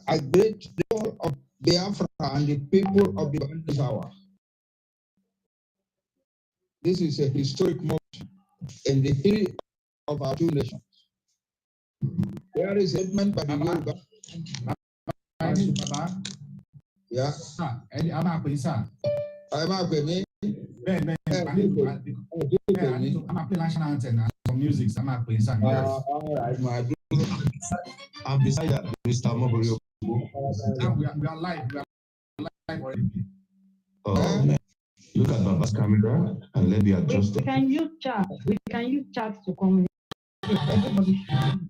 I greet the people of Biafra and the people of the Bandit Hour. This is a historic moment in the history of our two nations. There is a statement by the Yoruba. Yeah. I'm a national anthem and some music. I'm a police. All right, my brother. I'm beside that, Mr. Moborio. We are live. We are live already. Oh, look at Baba's camera and let me adjust it. Can you chat? Can you chat to communicate? Everybody should.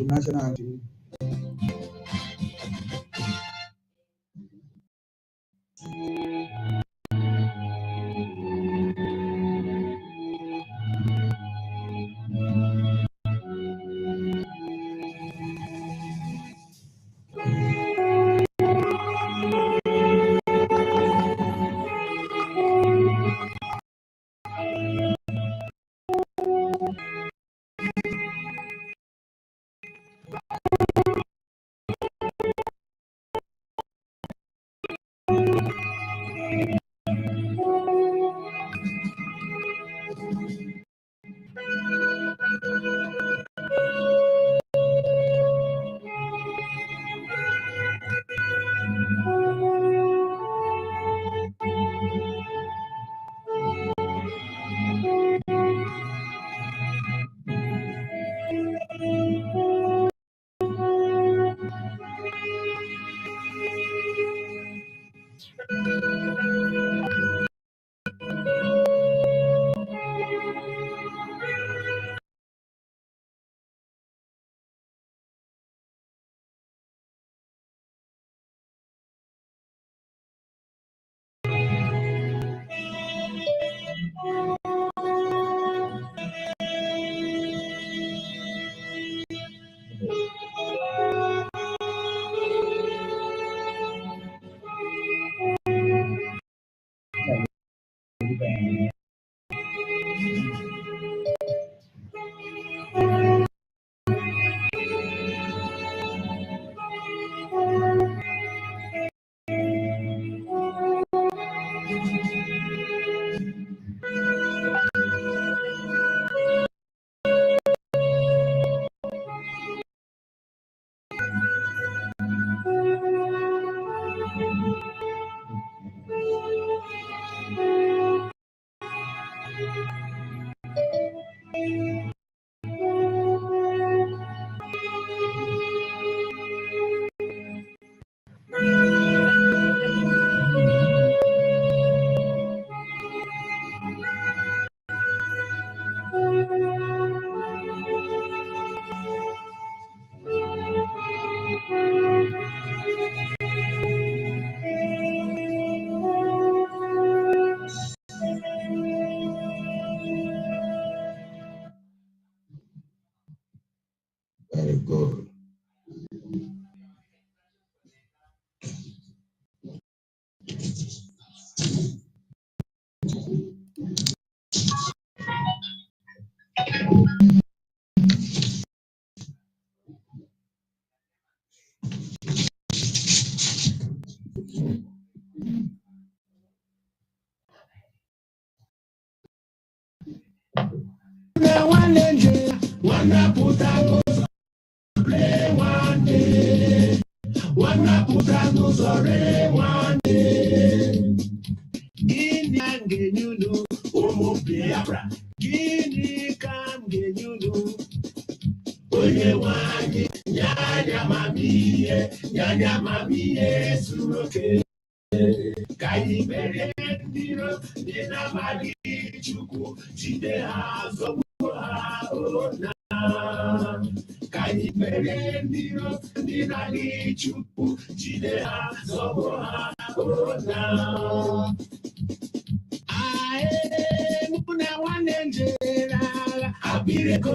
National anthem. Very good. Gini angenyunu omo Biafra. Gini kam genyunu onye wanyi nyanya mamiye suroke kayi mere ndiro dina magi chukwu jide ha zogbo ha ona kayi mere ndiro dina magi chukwu jide ha zogbo ha ona. Muna wanenjera abireko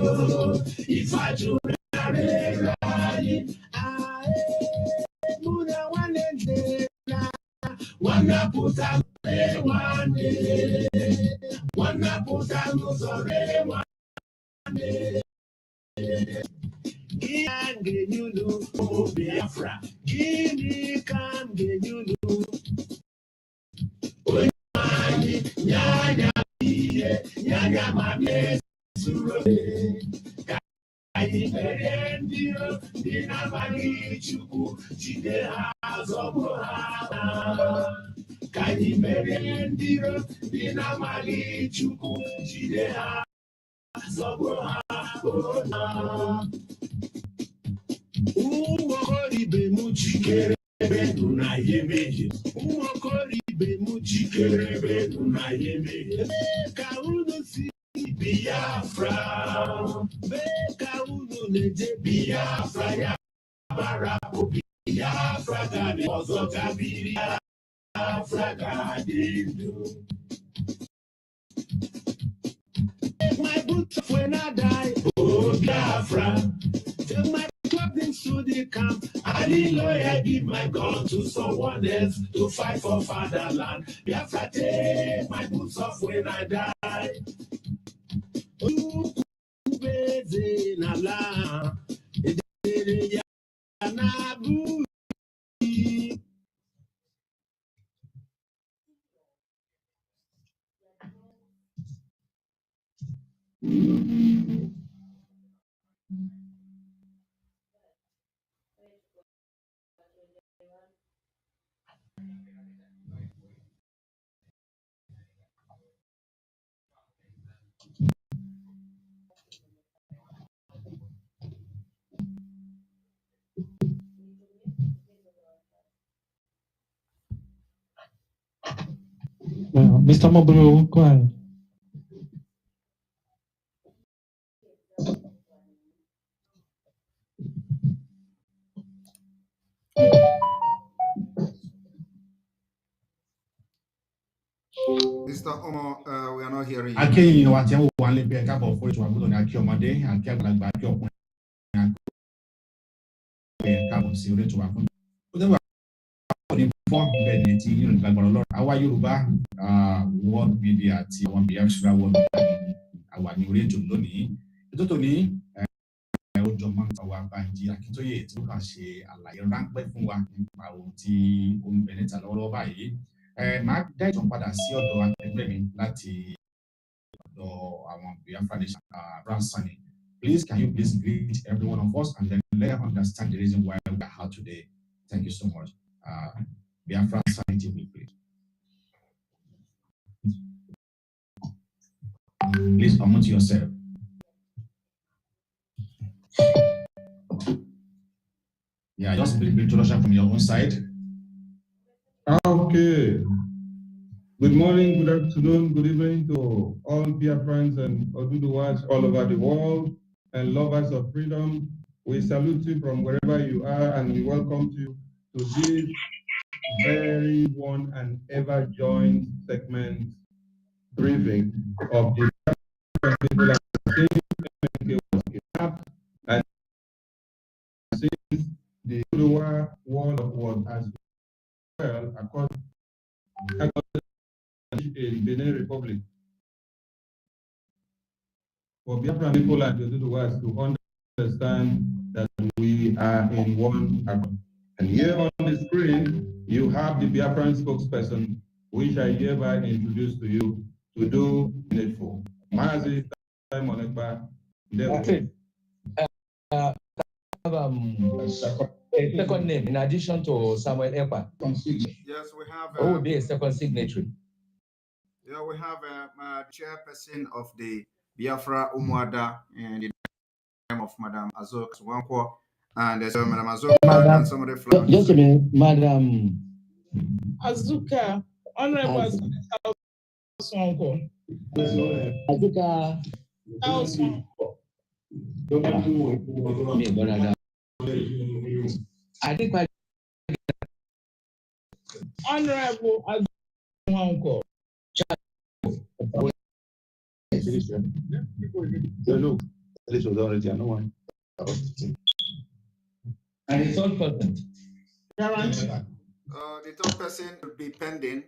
ifajura rerayi. Muna wanenjera wanaputa nuzore wane. Giangenyunu o Biafra, gini kam genyunu. Nyanya mami suroke kayi mere ndiro dina magi chukwu jide ha zogbo ha kayi mere ndiro dina magi chukwu jide ha zogbo ha ona. Umokoribe mu chikerebe nuna yemeje umokoribe mu chikerebe nuna yemeje ka unu si Biafra ka unu neje Biafra ya barapo Biafra gadi ozo kabiri Biafra gadi ndu. My boots off when I die, oh Biafra. Take my clothing to the camp. Hallelujah, give my gun to someone else to fight for fatherland. Biafra, take my boots off when I die. Mr. Mobile, go ahead. Mr. Omo, we are not hearing you. Ake yin wa ti en wo wa le be ka bo fo itu abudo ni ake ọmọdé ake àgbàlagbà ake ọkùnrin ake ka bo si ore to wa fún. O de wa ni fún be ni ti yin gba gboro Ọlọ́run. Àwa Yorùbá world media ti àwọn BIAFRA world àwa ni ore to lónìí. Ètò tó ní ọjọ́ mọ́ wa Banji Akintoye tí ó kàn ṣe àlàyé ráńpẹ́ fún wa nípa ohun tí ó ń bẹ níta lọ́wọ́lọ́wọ́ báyìí. Máa dá ìtàn padà sí ọ̀dọ̀ akẹgbẹ́ mi láti ọ̀dọ̀ àwọn Biafra Nation, Bransani. Please, can you please greet every one of us and then let us understand the reason why we are here today. Thank you so much. Biafra Sanity, please. Please unmute yourself. Yeah, just a brief introduction from your own side. Okay. Good morning, good afternoon, good evening to all Biafrans and Oduduwas all over the world and lovers of freedom. We salute you from wherever you are and we welcome you to this very one and ever joint segment briefing of the people and since the Odudua world of war has well across in Benin Republic. For Biafran people and the Oduduwas to understand that we are in one accord. And here on the screen, you have the Biafran spokesperson, which I hereby introduce to you to do needful. Mazi Monekba. Okay. have a second name in addition to Samuel Ekpa? Yes, we have. Who will be a second signatory? Yeah, we have the chairperson of the Biafra Umuada and the name of Madam Azok Swankwo, and there's Madam Azok and some of the flowers. Just a minute, Madam Azuka, Honorable Azuka Swankwo. Azuka. I think Honorable Azuka. Look, this was already one. And the third person. The third person will be pending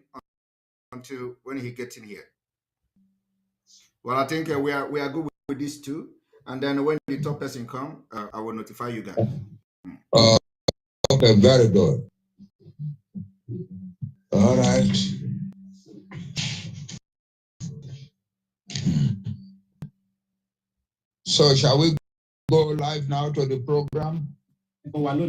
until when he gets in here. Well, I think we are good with these two, and then when the third person comes, I will notify you guys. Okay, very good. All right. So shall we go live now to the program? All right.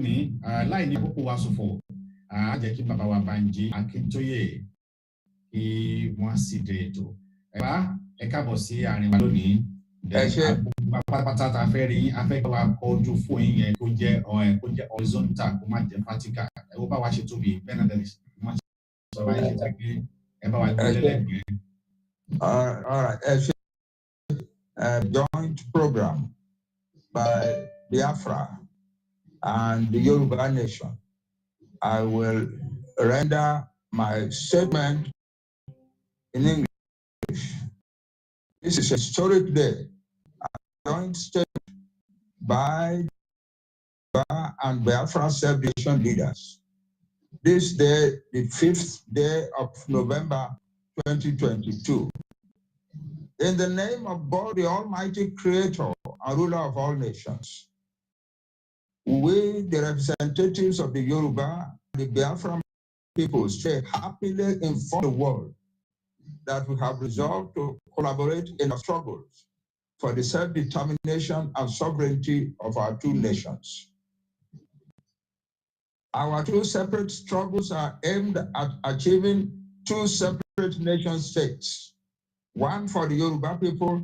A joint program by Biafra and the Yoruba Nation. I will render my statement in English. This is a historic day, a joint statement by Yoruba and Biafra self-determination leaders. This day, the 5th day of November 2022. In the name of God, the Almighty Creator and Ruler of all nations, we, the representatives of the Yoruba and the Biafran people, stay happily inform the world that we have resolved to collaborate in our struggles for the self-determination and sovereignty of our two nations. Our two separate struggles are aimed at achieving two separate nation states, one for the Yoruba people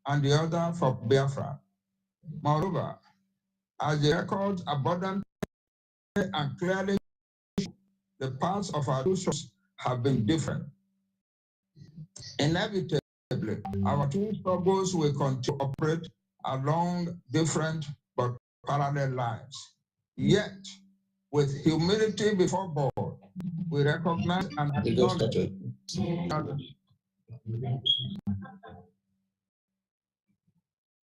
and the other for Biafra. Moreover, as the records abundantly and clearly show, the paths of our two struggles have been different. Inevitably, our two struggles will continue to operate along different but parallel lines. Yet, with humility before God, we recognize and acknowledge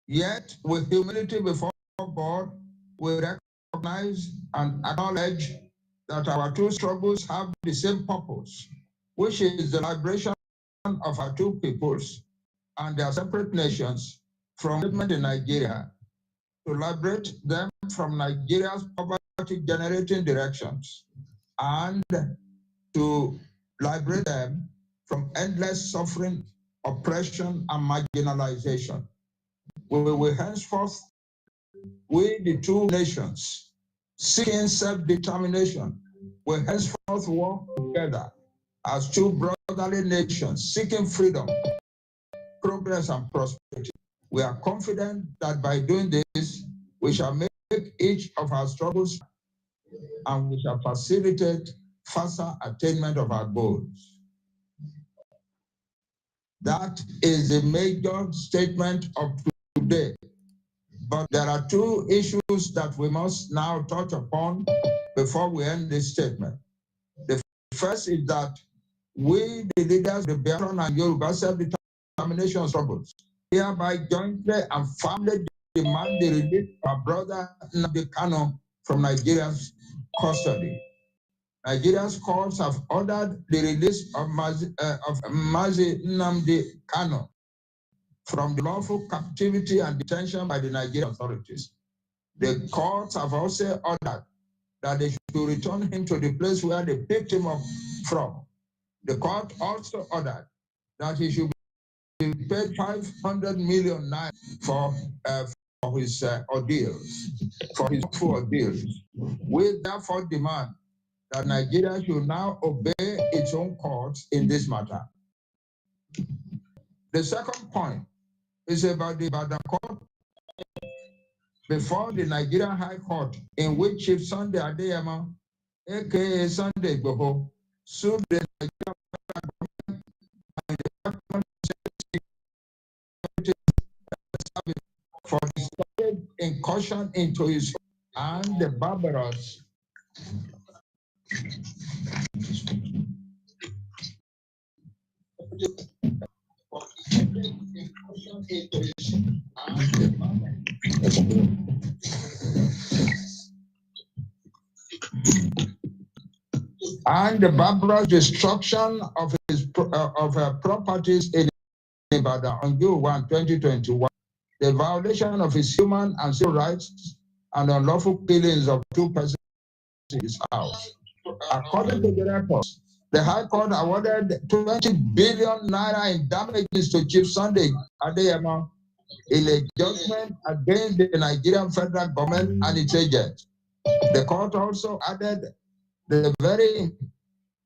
Yet, with humility before God, we recognize and acknowledge that our two struggles have the same purpose, which is the liberation of our two peoples and their separate nations from enslavement in Nigeria, to liberate them from Nigeria's poverty-generating directions, and to liberate them from endless suffering, oppression, and marginalization. We will henceforth, we the two nations seeking self-determination, will henceforth work together as two brotherly nations seeking freedom, progress, and prosperity. We are confident that by doing this, we shall make each of our struggles and we shall facilitate faster attainment of our goals. That is the major statement of today. But there are two issues that we must now touch upon before we end this statement. The first is that we, the leaders of the Biafran and Yoruba self-determination struggles, hereby jointly and firmly demand the release of our brother Nnamdi Kanu from Nigeria's custody. Nigeria's courts have ordered the release of Mazi Nnamdi Kanu from the lawful captivity and detention by the Nigerian authorities. The courts have also ordered that they should return him to the place where they picked him up from. The court also ordered that he should be paid 500 million naira for his ordeals, for his full ordeals. We therefore demand that Nigeria should now obey its own courts in this matter. The second point is about the Ibadan court before the Nigerian High Court, in which Chief Sunday ABIAMA, aka Sunday Igboho, sued the Nigerian government and the Department of Security for the started incursion into his and the barbarous destruction of his properties in Ibadan on June 1, 2021, the violation of his human and civil rights and unlawful killings of 2 persons in his house. According to the records, the High Court awarded 20 billion naira in damages to Chief Sunday ABIAMA in a judgment against the Nigerian federal government and its agents. The court also added the very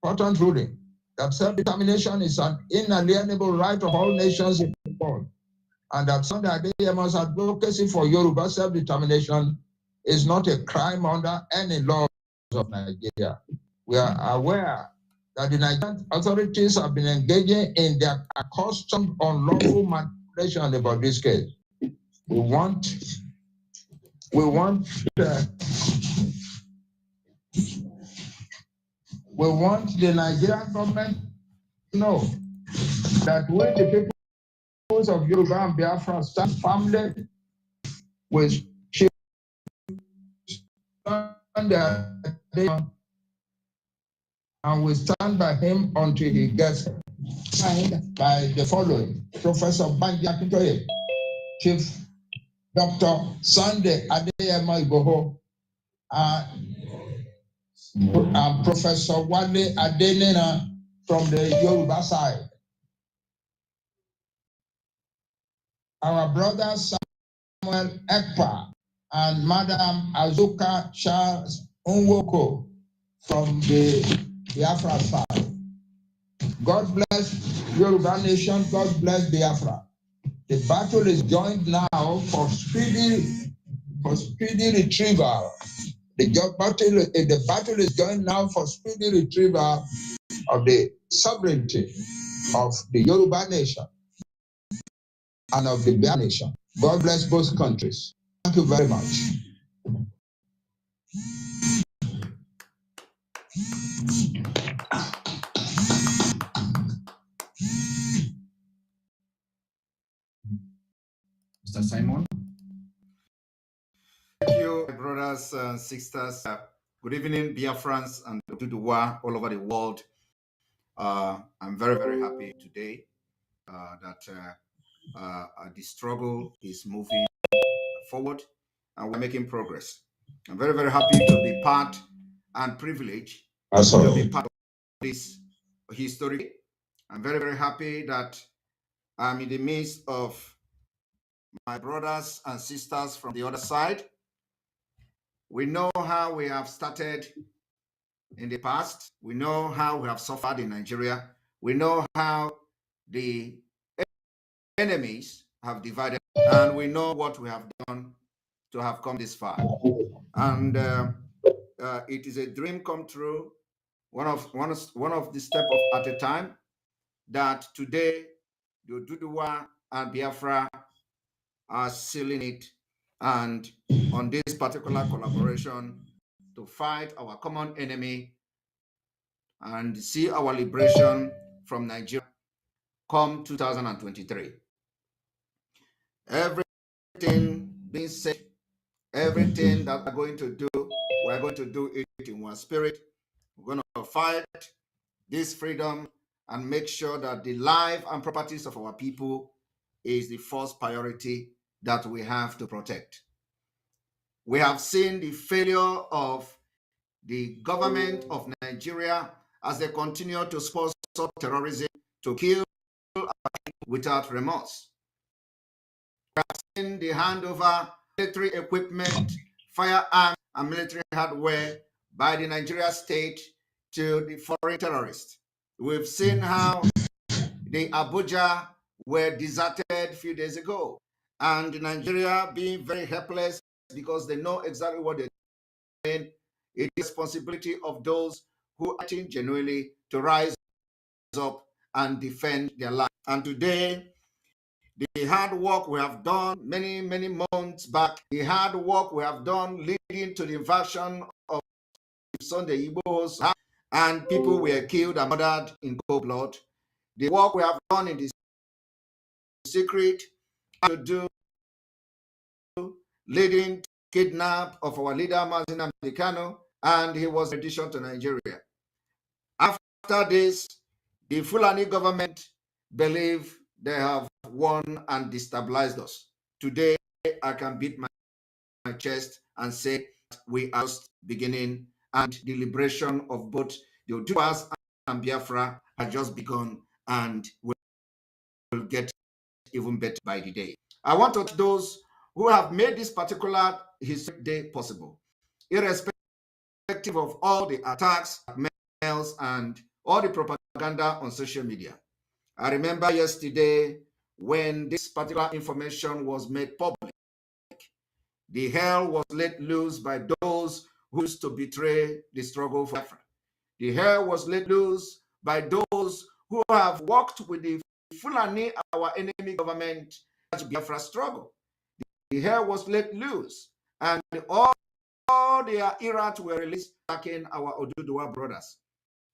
important ruling that self-determination is an inalienable right of all nations in the world, and that Sunday ABIAMA's advocacy for Yoruba self-determination is not a crime under any laws of Nigeria. We are aware that the Nigerian authorities have been engaging in their accustomed unlawful manipulation about this case. We want the Nigerian government to know that when the peoples of Yoruba and Biafra stand firmly with Chief and we stand by him until he gets signed by the following: Professor Banji Akintoye, Chief Dr. Sunday ABIAMA Igboho, and Professor Wale Adenina from the Yoruba side. Our brother Samuel Ekpa and Madam Azuka Charles Nwoko from the Biafra side. God bless Yoruba nation. God bless Biafra. The battle is joined now for speedy retrieval. The battle is joined now for speedy retrieval of the sovereignty of the Yoruba nation and of the Biafra nation. God bless both countries. Thank you very much. Mr. Simon. Thank you, brothers and sisters. Good evening, Biafrans and Odudua all over the world. I'm very, very happy today that the struggle is moving forward and we're making progress. I'm very, very happy to be part and privileged to be part of this history. I'm very, very happy that I'm in the midst of my brothers and sisters from the other side. We know how we have started in the past. We know how we have suffered in Nigeria. We know how the enemies have divided, and we know what we have done to have come this far. And it is a dream come true, one of the step at a time, that today the Odudua and Biafra are sealing it, and on this particular collaboration to fight our common enemy and see our liberation from Nigeria come 2023. Everything being said, everything that we're going to do it in one spirit. We're going to fight this freedom and make sure that the life and properties of our people is the first priority that we have to protect. We have seen the failure of the government of Nigeria as they continue to sponsor terrorism, to kill without remorse. We have seen the handover military equipment, firearms, and military hardware by the Nigeria state to the foreign terrorists. We've seen how the Abuja were deserted a few days ago, and Nigeria being very helpless because they know exactly what they're doing. It is the responsibility of those who are acting genuinely to rise up and defend their life. And today, the hard work we have done many months back, the hard work we have done leading to the invasion of Sunday Igbos, and people were killed and murdered in cold blood. The work we have done in the secret to do, leading to kidnap of our leader Mazina Medicano, and he was in addition to Nigeria. After this, the Fulani government believe they have won and destabilized us. Today, I can beat my chest and say we are just beginning, and the liberation of both the Oduduwas and Biafra has just begun, and will get even better by the day. I want to thank those who have made this particular historic day possible, irrespective of all the attacks, mails, and all the propaganda on social media. I remember yesterday when this particular information was made public, the hell was let loose by those who used to betray the struggle for Biafra. The hell was let loose by those who have worked with the Fulani, our enemy government, Biafra struggle. The hell was let loose, and all their errors were released attacking our Odudua brothers.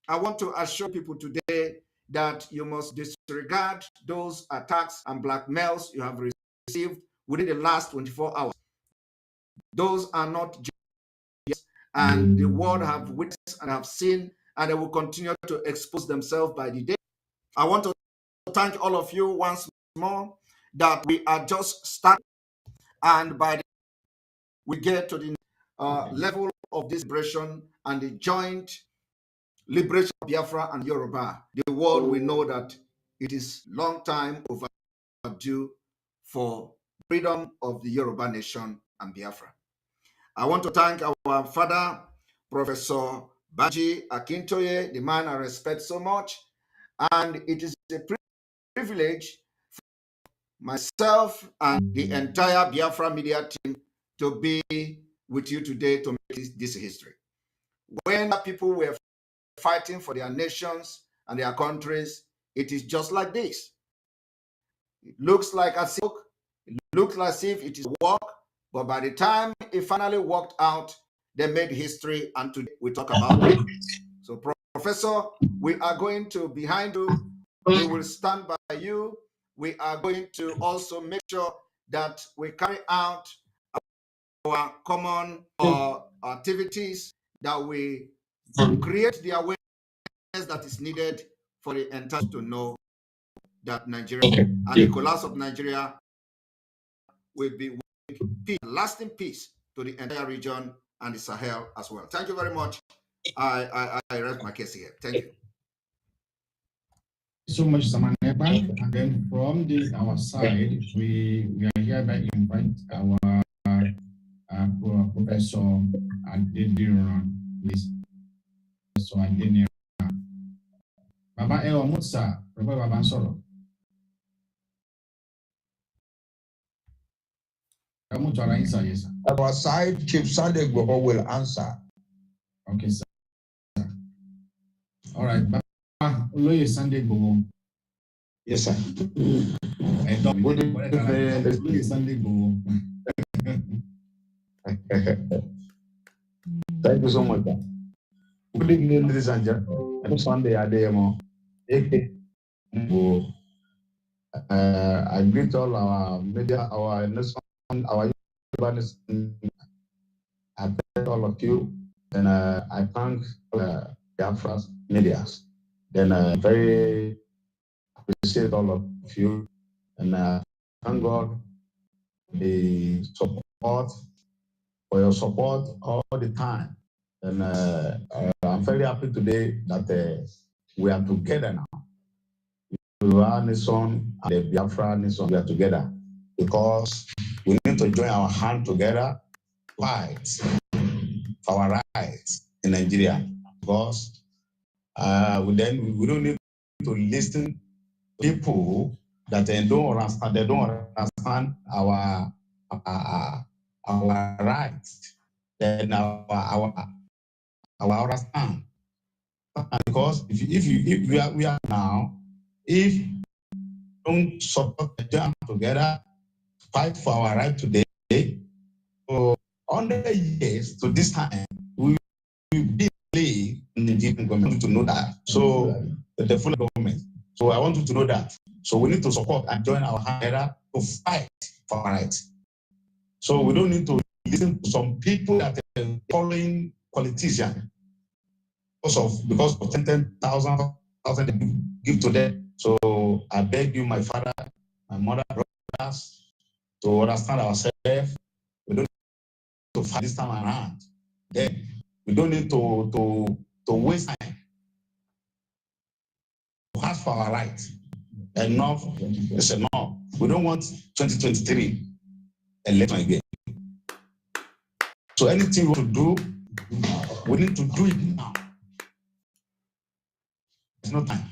I want to assure people today that you must disregard those attacks and blackmails you have received within the last 24 hours. Those are not just, and the world have witnessed and have seen, and they will continue to expose themselves by the day. I want to thank all of you once more that we are just starting, and by the we get to the level of this liberation and the joint liberation of Biafra and Yoruba, the world will know that it is long time overdue for freedom of the Yoruba nation and Biafra. I want to thank our father, Professor Baji Akintoye, the man I respect so much, and it is a privilege for myself and the entire Biafra media team to be with you today to make this history. When people were fighting for their nations and their countries, it is just like this. It looks like as if it is work, but by the time it finally worked out, they made history, and today we talk about it. So, Professor, we are going to be behind you. We will stand by you. We are going to also make sure that we carry out our common activities, that we create the awareness that is needed for the entire to know that Nigeria and the collapse of Nigeria will be peace, lasting peace to the entire region and the Sahel as well. Thank you very much. I rest my case here. Thank you. So much, Samaneba. And then from our side, we are hereby invite our Professor Adediran, please. So Adediran. Baba Eo Musa, Baba Baba Soro. Our side, Chief Sunday Goho will answer. Okay, sir. All right, Baba Loye Sunday Goho. Yes, sir. Sunday Goho. Thank you so much. Good evening, ladies and gentlemen. I'm Sunday ABIAMA. I greet all our media, our nation, our universities. I thank all of you, and I thank Biafra's media. Then I very appreciate all of you, and thank God the support, for your support all the time. And I'm very happy today that we are together now. The EARNEST and the Biafra nation, we are together because we need need to join our hand together, fight for our rights in Nigeria, because we don't need to listen to people that they don't understand our rights, then our understand. Because if we are now, if we don't support the join together, fight for our right today, so 100 years to this time, we believe in the Nigerian government to know that. So the full government. So I want you to know that. So we need to support and join our hand together to fight for our rights. So we don't need to listen to some people that are following politicians because of 10,000 they give to them. So I beg you, my father, my mother, brothers, to understand ourselves. We don't need to fight this time around. Then we don't need to waste time to ask for our rights. Enough is enough. We don't want 2023 election again. So anything we want to do, we need to do it now. There's no time.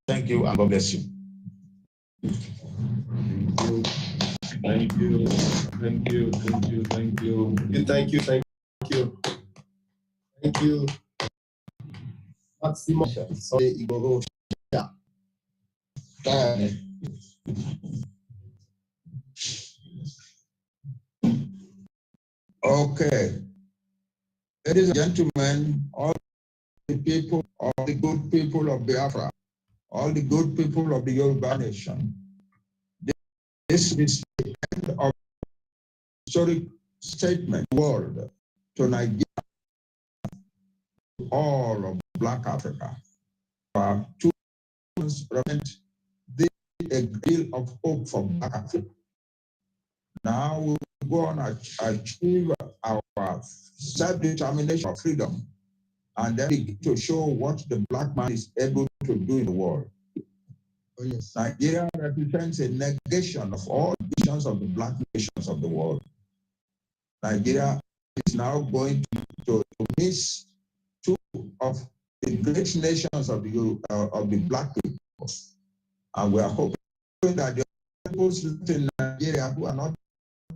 Thank you and God bless you. Thank you. Thank you. Thank you. Thank you. Thank you. Thank you. Thank you. Maximum. Sorry, Igbo. Yeah. Okay. Ladies and gentlemen, all the people, all the good people of Biafra, all the good people of the Yoruba nation, this is the end of historic statement world to Nigeria, all of Black Africa. Our two represent a deal of hope for Black Africa. Now we will go on and achieve our self-determination of freedom, and then begin to show what the Black man is able to do in the world. Oh, yes. Nigeria represents a negation of all visions of the Black nations of the world. Nigeria is now going to miss two of the great nations of the Black people. And we are hoping that the people in Nigeria who are not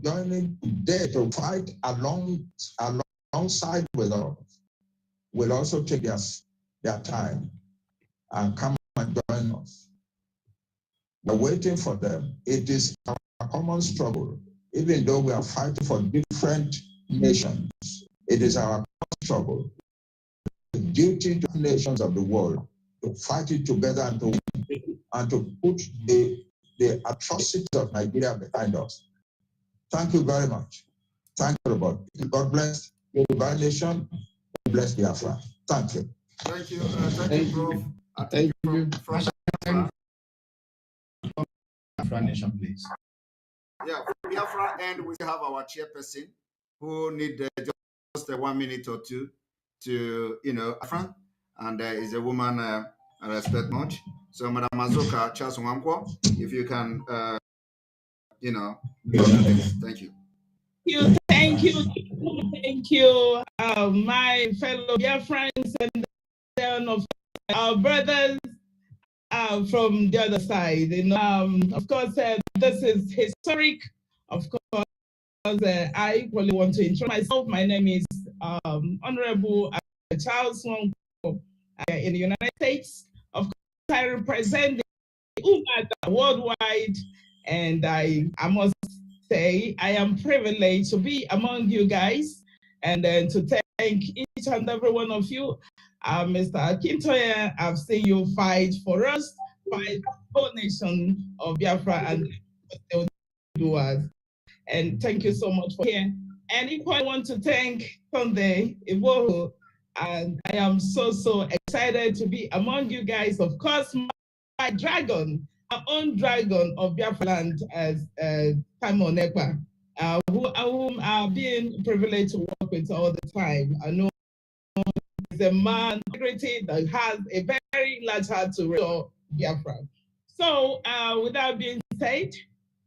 joining today to fight alongside with us will also take their time and come and join us. We're waiting for them. It is our common struggle. Even though we are fighting for different nations, it is our common struggle. The duty to the nations of the world to fight it together and to put the atrocities of Nigeria behind us. Thank you very much. Thank you, everybody. God bless the Yoruba nation. God bless Biafra. Thank you. Thank you. Thank you, Prof. Thank you. From Biafra nation, please. Yeah, for Biafra, and we have our chairperson who need just 1 minute or two to, Biafra, and is a woman I respect much. So, Madam Mazoka Charles Nwankwo, if you can, thank you. Thank you, my fellow Biafrans and of our brothers from the other side. Of course, this is historic. Of course, I equally want to introduce myself. My name is Honorable Charles Nwankwo in the United States. Of course, I represent the UMUCHINEKE worldwide, and I must say I am privileged to be among you guys, and then to thank each and every one of you. Mr. Akintoye, I've seen you fight for us, fight for the whole nation of Biafra and the Odudua. And thank you so much for here. And equally, I want to thank Sunday Iwoho, and I am so excited to be among you guys. Of course, my dragon, our own dragon of Biafra land, as Simon Ekpa, whom I've been privileged to work with all the time. I know he's a man of integrity that has a very large heart to restore Biafra. So, without being said,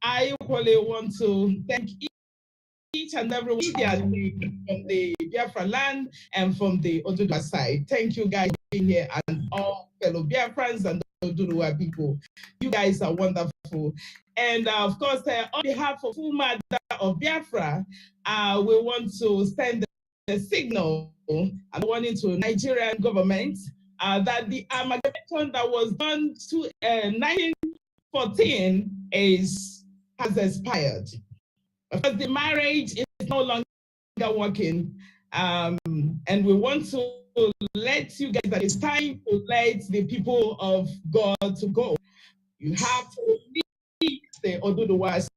I equally want to thank each and every media from the Biafra land and from the Odudua side. Thank you guys for being here, and all fellow Biafrans and Odudua people. You guys are wonderful. And of course, on behalf of full mother of Biafra, we want to send the signal and warning to Nigerian government that the amalgamation that was done to 1914 has expired. Because the marriage is no longer working, and we want to let you guys that it's time to let the people of God to go. You have to release the Oduduwas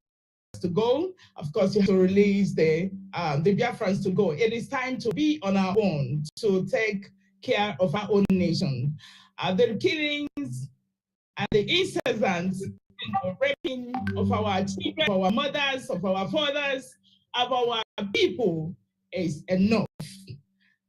to go. Of course, you have to release the Biafrans to go. It is time to be on our own, to take care of our own nation. The killings and the incessant raping of our children, of our mothers, of our fathers, of our people is enough.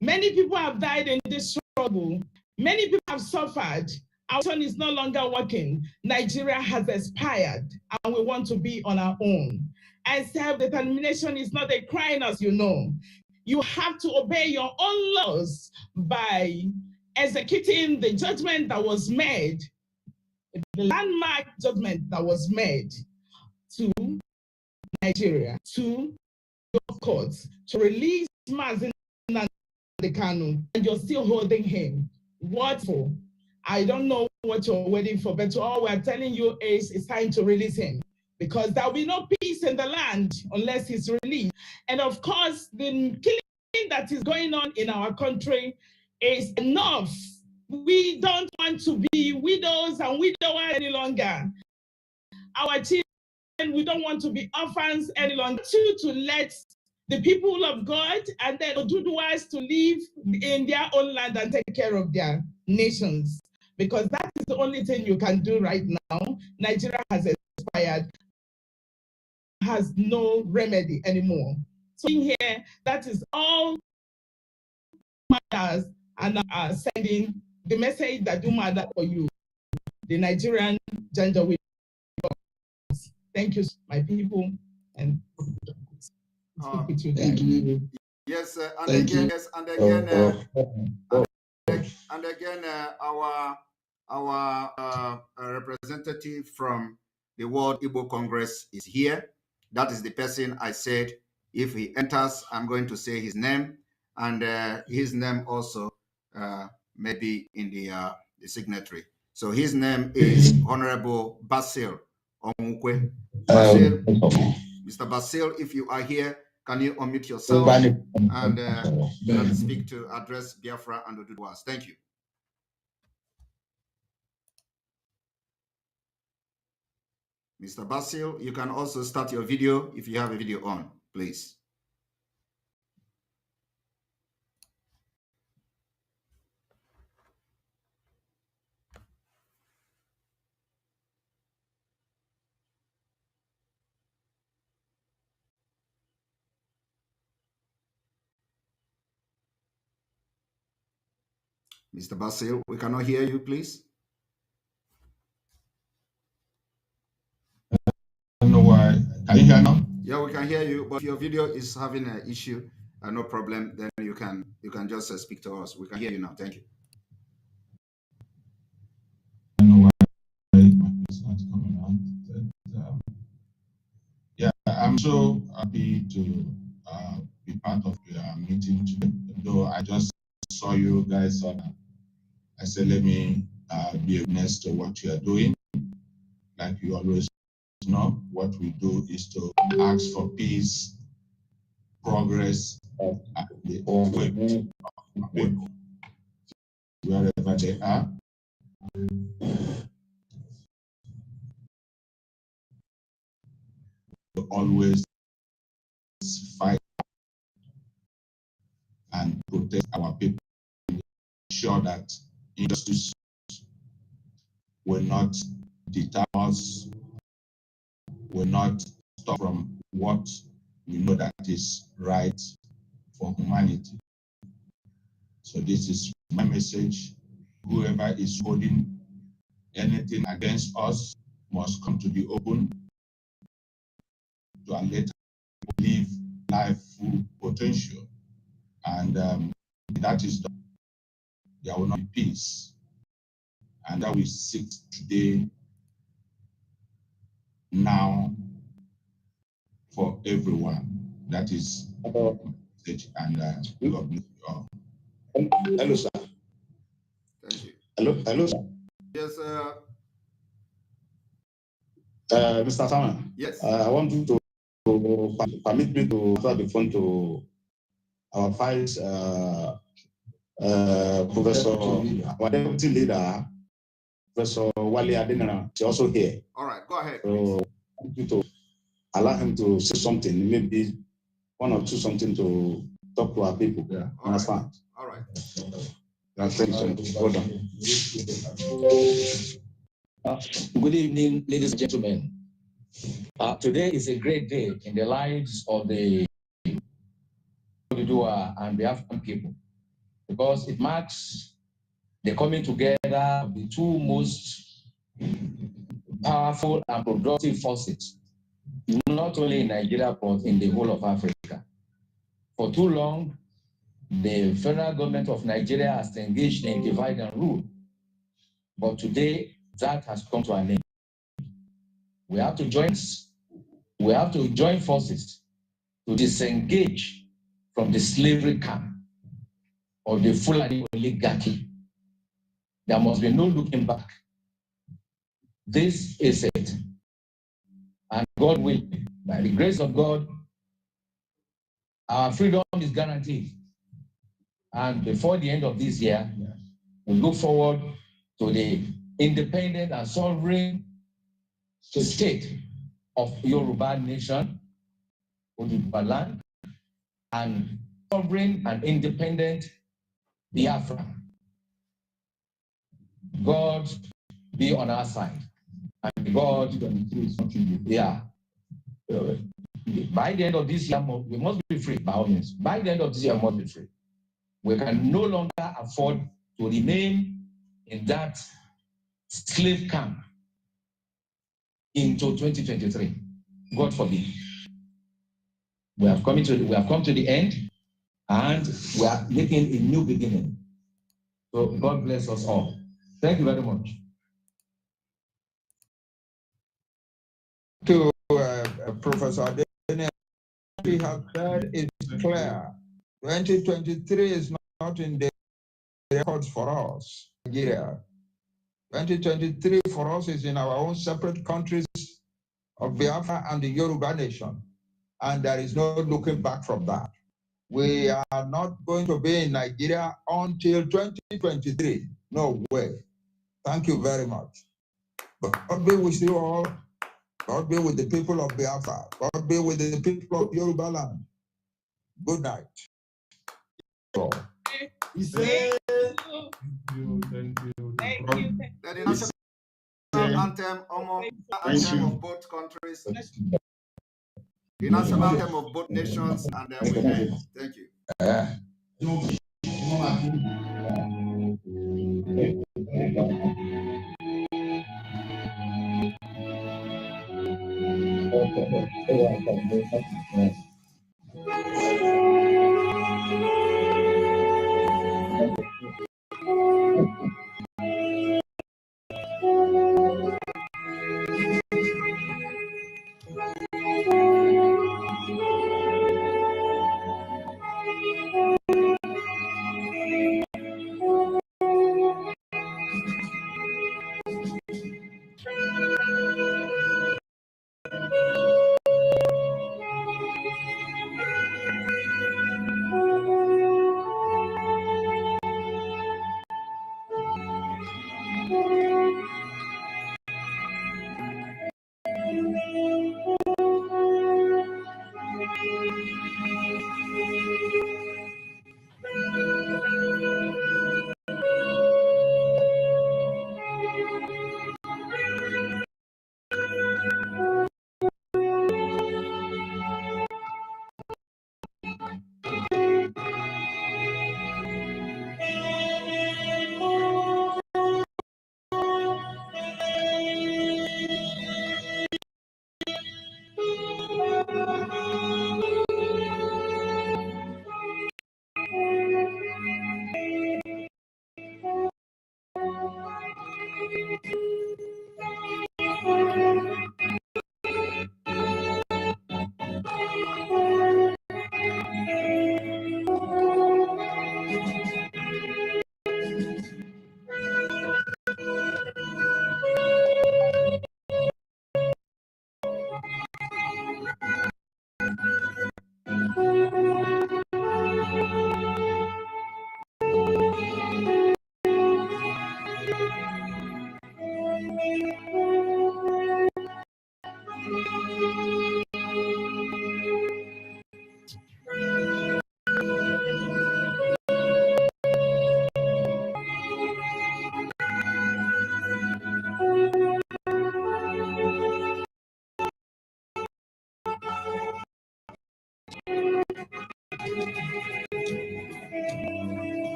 Many people have died in this struggle. Many people have suffered. Our nation is no longer working. Nigeria has expired, and we want to be on our own. And self-determination is not a crime, as you know. You have to obey your own laws by executing the judgment that was made, the landmark judgment that was made to Nigeria, to your courts, to release Mazi Nnamdi Kanu, and you're still holding him. What for? I don't know what you're waiting for, but all we're telling you is it's time to release him, because there'll be no peace in the land unless he's released. And of course, the killing that is going on in our country is enough. We don't want to be widows and widowers any longer. Our children, we don't want to be orphans any longer. To let the people of God and then Oduduwas to live in their own land and take care of their nations, because that is the only thing you can do right now. Nigeria has expired, has no remedy anymore. So in here, that is all matters, and are sending the message that do matter for you, the Nigerian gender with. Thank you, my people, and speak with you guys. Yes, and thank again, you. Yes, and again, our representative from the World Igbo Congress is here. That is the person I said, if he enters, I'm going to say his name, and his name also maybe in the signatory. So his name is Honorable Basil Omukwe. Basil, Mr. Basil, if you are here, can you unmute yourself and speak to address Biafra and Oduduwas? Thank you. Mr. Basil, you can also start your video if you have a video on, please. Mr. Basil, we cannot hear you, please. I don't know why. Can you hear now? Yeah, we can hear you, but if your video is having an issue, no problem, then you can just speak to us. We can hear you now. Thank you. I don't know why it's not coming on. Yeah, I'm so happy to be part of your meeting today. Though I just saw you guys on, I said, let me be honest to what you are doing. Like you always know, what we do is to ask for peace, progress, and the equipped of people, wherever they are. To always fight and protect our people, ensure that injustice will not deter us, will not stop from what we know that is right for humanity. So this is my message. Whoever is holding anything against us must come to the open to let people live life full potential. And that is done, there will not be peace. And that we seek today, now, for everyone. That is message, and God bless you all. Hello, sir. Thank you. Hello, sir. Yes, Mr. Sama. Yes. I want you to permit me to transfer the phone to our vice Professor, our deputy leader, Professor Wale Adenara. She's also here. All right, go ahead. So I want you to allow him to say something, maybe one or two something to talk to our people. Yeah, understand? All right. Thank you so much. Hold on. Good evening, ladies and gentlemen. Today is a great day in the lives of the Odudua and Biafran people, because it marks the coming together of the two most powerful and productive forces, not only in Nigeria, but in the whole of Africa. For too long, the federal government of Nigeria has engaged in divide and rule. But today, that has come to an end. We have to join forces to disengage from the slavery camp of the Fulani oligarchy. There must be no looking back. This is it. And God will, by the grace of God, our freedom is guaranteed. And before the end of this year, we look forward to the independent and sovereign state of Yoruba nation, Odudua land, and sovereign and independent Biafra. God be on our side. And God, by the end of this year, we must be free, by all means. By the end of this year, we must be free. We can no longer afford to remain in that slave camp into 2023. God forbid. We have come to the end, and we are making a new beginning. So God bless us all. Thank you very much. To Professor Adeniyi, we have said it's clear. 2023 is not in the records for us, Nigeria. 2023 for us is in our own separate countries of Biafra and the Yoruba nation. And there is no looking back from that. We are not going to be in Nigeria until 2023. No way. Thank you very much. But God be with you all. God be with the people of Biafra. God be with the people of Yoruba land. Good night. Thank you. The national anthem, anthem of both countries, the national anthem of both nations, and then we end. Thank you.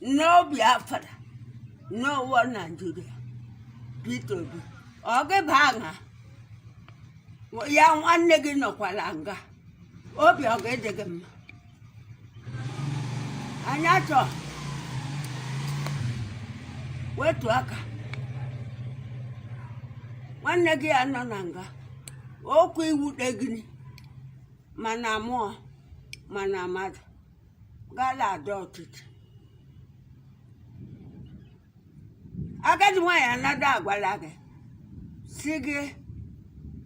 No Biafra, no one Nigeria. POEPLE. Okay, Banga. Young one nigga no Kwalanga. Obi okay, Degam. Anato. Where to Aka? One nigga ananga. OKIKE egni. Manamo, Manamad. Gala adopted. I got one another Gualaga. Sige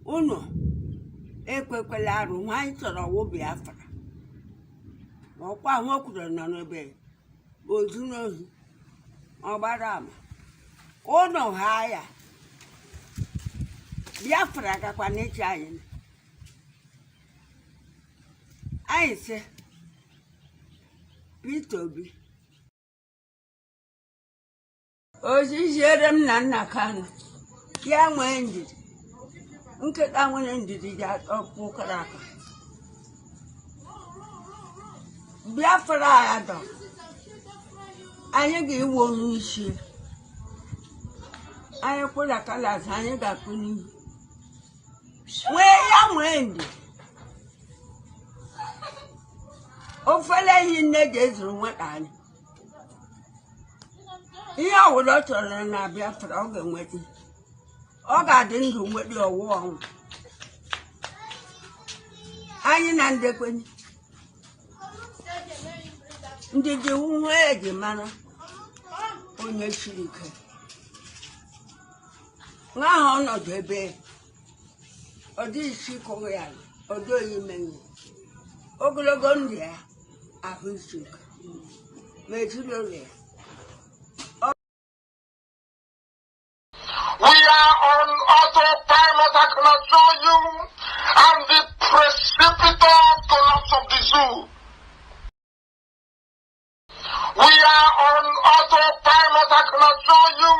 uno. Equelaru, mine to the Biafra. Or what could none obey? Oduno or Badam. Oh no higher. Biafra Caquanichain. I say, POEPLE. Oziziere Nana Khan. Young ended. Uncle Awan ended the yard of Pukaraka. Biafra Adam. I give one issue. I put a colors, I got puni. Where young ended. Oh, fella, he needs what I. Here would not turn a Biafra organ with it. Oga didn't do with your war. I and the queen. Did you wear the manner on your cheek? Now, not the bed. Or this she Korean, or do you mean? Oglogondia, I will speak. May you know there. We are on autopilot, I cannot show you, and the precipitous collapse of the zoo. We are on autopilot, I cannot show you,